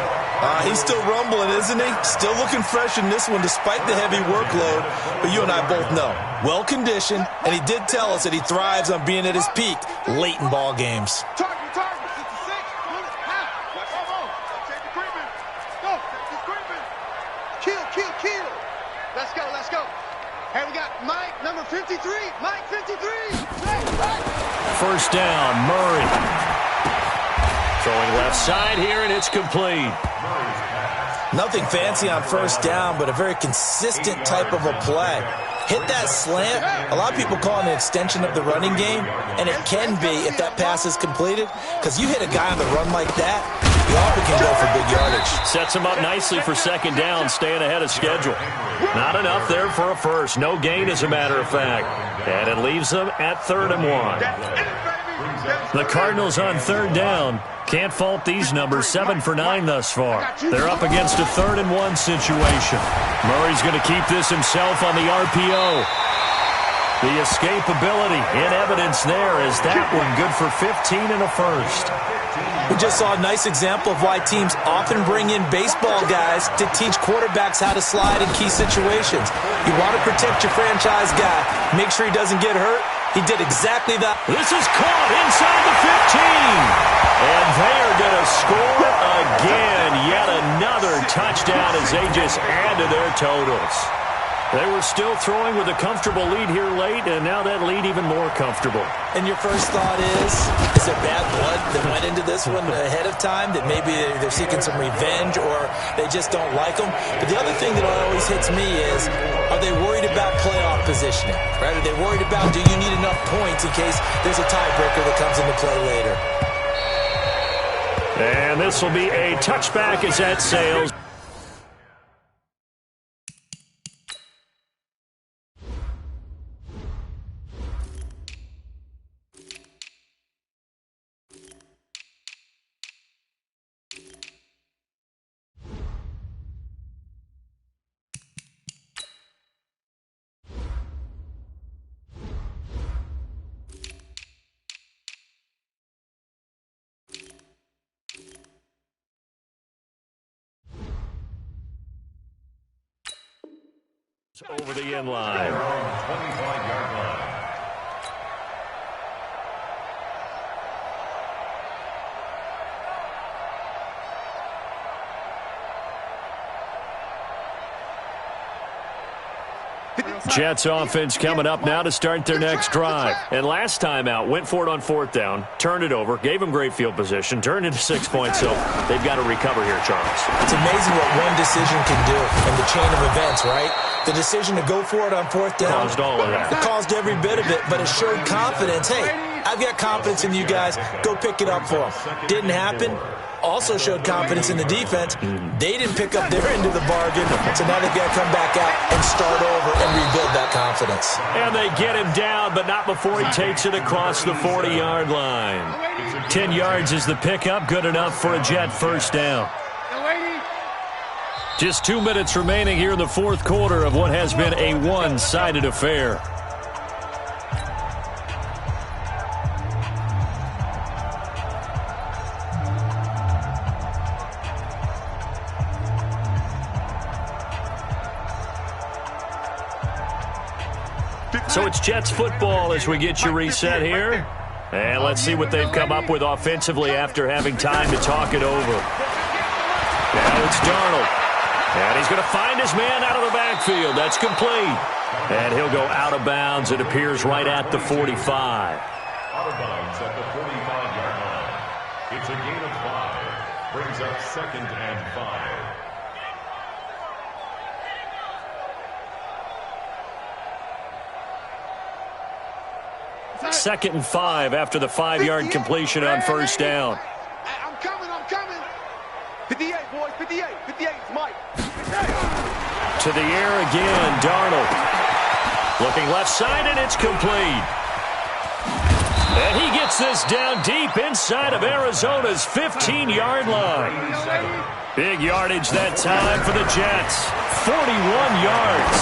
He's still rumbling, isn't he? Still looking fresh in this one despite the heavy workload. But you and I both know, well-conditioned, and he did tell us that he thrives on being at his peak late in ball games. Kill. Let's go. Hey, we got Mike, number 53. Mike, 53. First down, Murray. Throwing left side here, and it's complete. Nothing fancy on first down, but a very consistent type of a play. Hit that slant. A lot of people call it an extension of the running game, and it can be if that pass is completed, because you hit a guy on the run like that, you often can go for big yardage. Sets him up nicely for second down, staying ahead of schedule. Not enough there for a first. No gain, as a matter of fact. And it leaves them at 3rd and 1. The Cardinals on 3rd down. Can't fault these numbers. 7 for 9 thus far. They're up against a 3rd and 1 situation. Murray's going to keep this himself on the RPO. The escapability in evidence there as that one good for 15 and a first. We just saw a nice example of why teams often bring in baseball guys to teach quarterbacks how to slide in key situations. You want to protect your franchise guy. Make sure he doesn't get hurt. He did exactly that. This is caught inside the 15. And they are going to score again. Yet another touchdown as they just add to their totals. They were still throwing with a comfortable lead here late, and now that lead even more comfortable. And your first thought is there bad blood that went into this one ahead of time, that maybe they're seeking some revenge or they just don't like them? But the other thing that always hits me is, are they worried about playoff positioning? Right? Are they worried about, do you need enough points in case there's a tiebreaker that comes into play later? And this will be a touchback as that sails. Over the end line. 25-yard line. Jets offense coming up now to start their next drive. And last time out, went for it on 4th down, turned it over, gave them great field position, turned into 6 points, so they've got to recover here, Charles. It's amazing what one decision can do in the chain of events, right? The decision to go for it on 4th down. Caused all of that. It caused every bit of it, but it showed confidence. Hey, I've got confidence in you guys. Go pick it up for them. Didn't happen. Also showed confidence in the defense. They didn't pick up their end of the bargain, so now they've got to come back out and start over and rebuild that confidence. And they get him down, but not before he takes it across the 40-yard line. 10 yards is the pickup, good enough for a Jet first down. Just 2 minutes remaining here in the 4th quarter of what has been a one-sided affair. So it's Jets football as we get you reset here. And let's see what they've come up with offensively after having time to talk it over. Now it's Darnold. And he's going to find his man out of the backfield. That's complete. And he'll go out of bounds. It appears right at the 45. Out of bounds at the 45-yard line. It's a gain of 5. Brings up 2nd and 5. 2nd and 5 after the 5-yard completion on first down. I'm coming. 58, boys, 58. 58, Mike. To the air again, Darnold. Looking left side, and it's complete. And he gets this down deep inside of Arizona's 15-yard line. Big yardage that time for the Jets. 41 yards.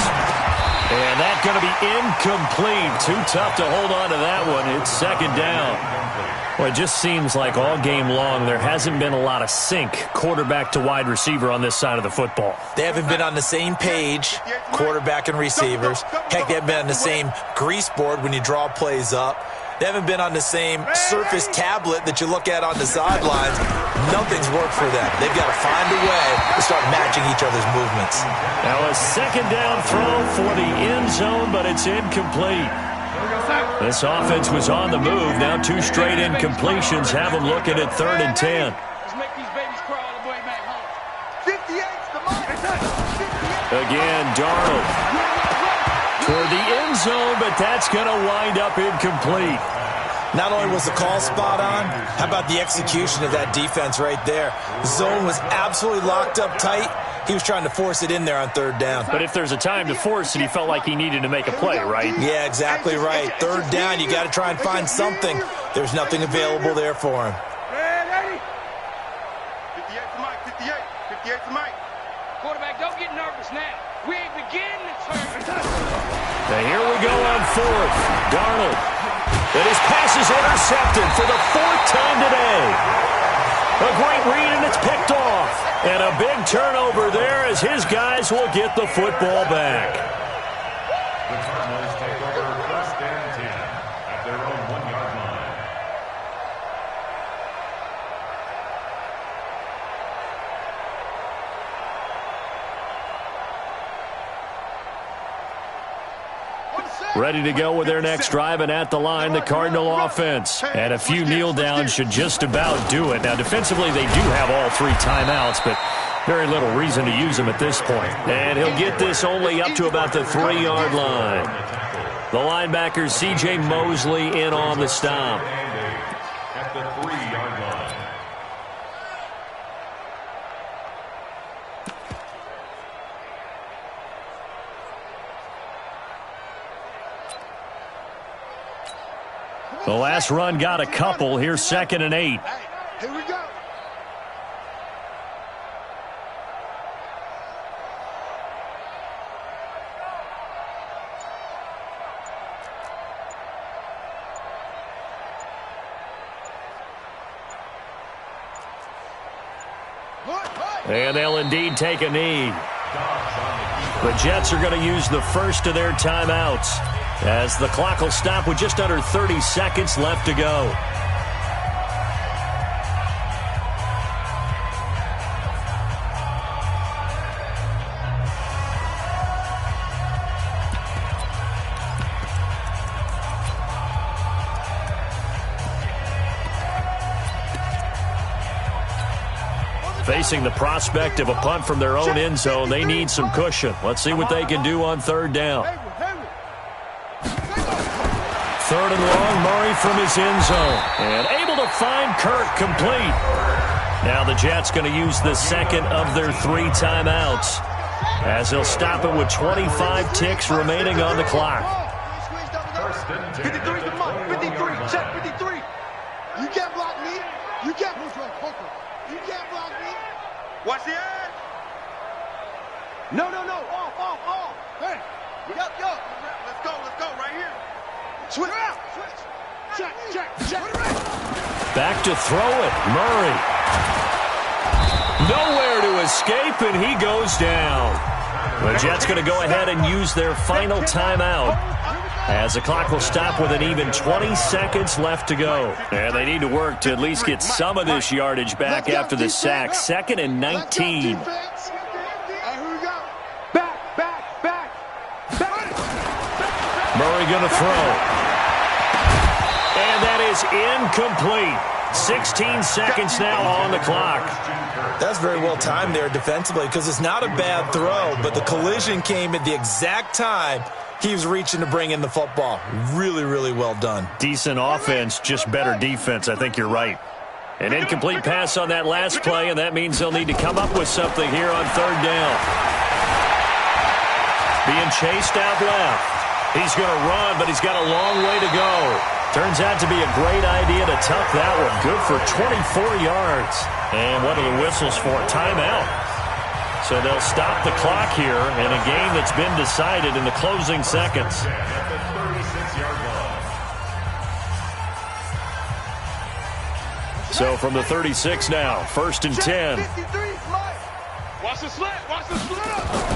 And that's going to be incomplete. Too tough to hold on to that one. It's 2nd down. Well, it just seems like all game long there hasn't been a lot of sync quarterback to wide receiver on this side of the football. They haven't been on the same page, quarterback and receivers. Heck, they haven't been on the same grease board when you draw plays up. They haven't been on the same Surface tablet that you look at on the sidelines. Nothing's worked for them. They've got to find a way to start matching each other's movements. Now a 2nd down throw for the end zone, but it's incomplete. This offense was on the move. Now 2 straight incompletions have them looking at 3rd and 10. Let's make these babies crawl all the way back home. 58's the mark. Again, Darnold toward the end zone, but that's going to wind up incomplete. Not only was the call spot on, how about the execution of that defense right there? The zone was absolutely locked up tight. He was trying to force it in there on 3rd down. But if there's a time to force it, he felt like he needed to make a play, right? Yeah, exactly right. 3rd down, you got to try and find something. There's nothing available there for him. 58 to Mike, 58. 58 to Mike. Quarterback, don't get nervous now. We ain't beginning to turn. Now here we go on 4th. Darnold. And his pass is intercepted for the 4th time today. A great read, and it's picked off. And a big turnover there as his guys will get the football back. The Cardinals take over 1st and 10 at their own 1-yard line. Ready to go with their next drive, and at the line, the Cardinal offense. And a few kneel downs should just about do it. Now, defensively, they do have all 3 timeouts, but very little reason to use them at this point. And he'll get this only up to about the 3-yard line. The linebacker, C.J. Mosley, in on the stop. At the 3-yard line. The last run got a couple. Here's 2nd and 8. Here we go. And they'll indeed take a knee. The Jets are going to use the first of their timeouts, as the clock will stop with just under 30 seconds left to go. Facing the prospect of a punt from their own end zone, they need some cushion. Let's see what they can do on 3rd down. 3rd and long, Murray from his end zone. And able to find Kirk complete. Now the Jets going to use the 2nd of their 3 timeouts, as they'll stop it with 25 ticks remaining on the clock. 53 to Mike, 53, check 53. You can't block me. You can't push on Hooker. You can't block me. Watch the edge. No. Off. Hey. Yup. Let's go, right here. Switch. Check. Back to throw it, Murray. Nowhere to escape, and he goes down. The Jets going to go ahead and use their final timeout, as the clock will stop with an even 20 seconds left to go. And they need to work to at least get some of this yardage back after the sack. 2nd and 19. Murray going to throw. And that is incomplete. 16 seconds now on the clock. That's very well timed there defensively, because it's not a bad throw, but the collision came at the exact time He was reaching to bring in the football. Really, really well done. Decent offense, just better defense. I think you're right. An incomplete pass on that last play, and that means they'll need to come up with something here on third down. Being chased out left. He's going to run, but he's got a long way to go. Turns out to be a great idea to tuck that one. Good for 24 yards. And what are the whistles for? Timeout. So they'll stop the clock here in a game that's been decided in the closing seconds. So from the 36 now, 1st and 10. Watch the slant. Watch the slant.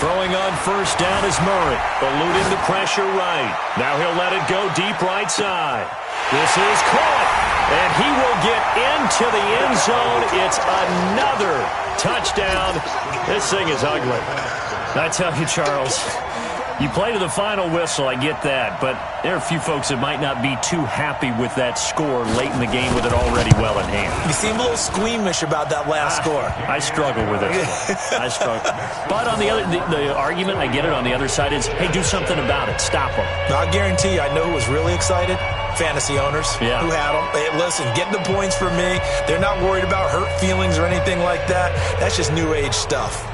Throwing on first down is Murray. Eluding the pressure right. Now he'll let it go deep right side. This is caught. And he will get into the end zone. It's another touchdown. This thing is ugly. I tell you, Charles, you play to the final whistle, I get that, but there are a few folks that might not be too happy with that score late in the game with it already well in hand. You seem a little squeamish about that last score. I struggle with it. I struggle. But on the other, the argument, I get it, on the other side is, hey, do something about it. Stop them. I guarantee you, I know who was really excited. Fantasy owners who had them. Hey, listen, get the points for me. They're not worried about hurt feelings or anything like that. That's just new age stuff.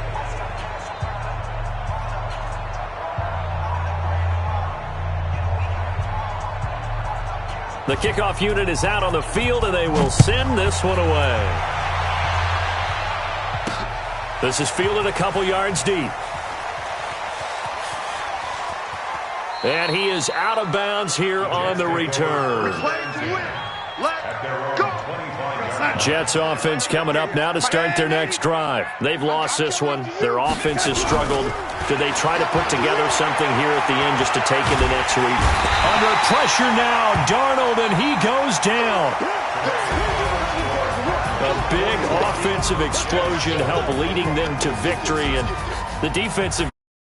The kickoff unit is out on the field, and they will send this one away. This is fielded a couple yards deep. And he is out of bounds here on the return. Jets offense coming up now to start their next drive. They've lost this one. Their offense has struggled. Do they try to put together something here at the end just to take into next week? Under pressure now, Darnold, and he goes down. A big offensive explosion helped leading them to victory, and the defensive